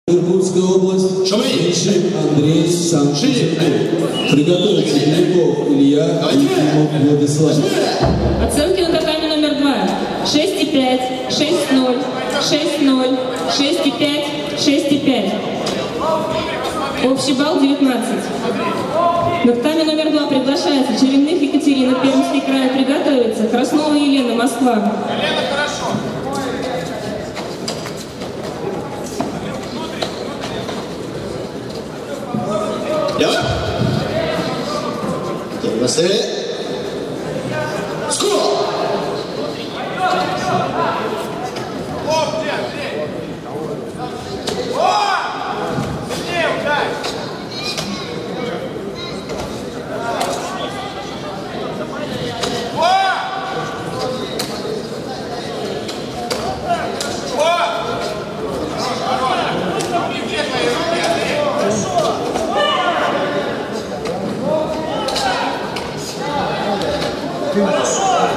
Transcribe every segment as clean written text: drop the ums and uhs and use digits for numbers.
Иркутская область, Шамшин Андрей Саншин. Приготовиться Беляков Илья, Ефимов Владислав. Оценки на татами номер 2. 6,5, 6,0, 6,0, 6,5, 6,5. Общий балл 19. На татами номер 2 приглашается Черемных Екатерина, Пермский край. Приготовиться Краснова Елена, Москва. Хорошо!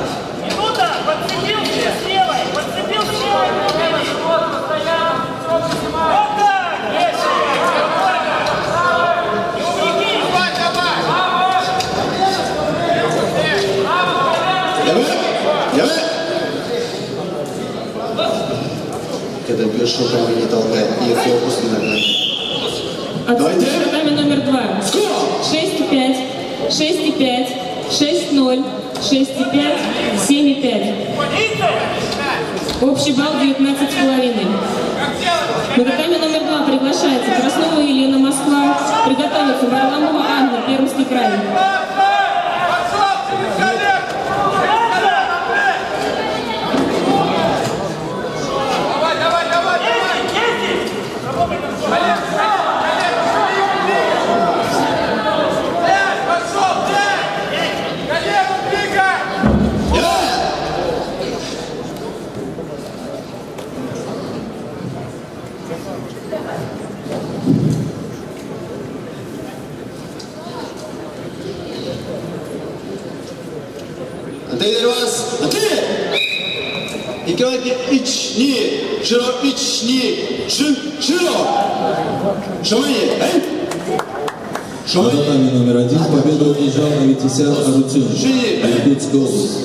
Минута! Подцепился! Сделай! Подцепился! Вот так! Есть! Давай, давай! Когда бьешь руками, не толкай, и фокус не ногами. Оценки на татами номер 2. 6,5, 6,5, 6,0, 6,5, 7,5. Общий балл 19,5. На татами номер 2 приглашается Краснова Елена, Москва. Приготовиться Варламова Анна, Пермский край. Ante вас, ante! İkaki içni, şıro içni, şıro. Шамани, На татами номер 1 победу одержал Аветисян Арутюн, Иркутская область.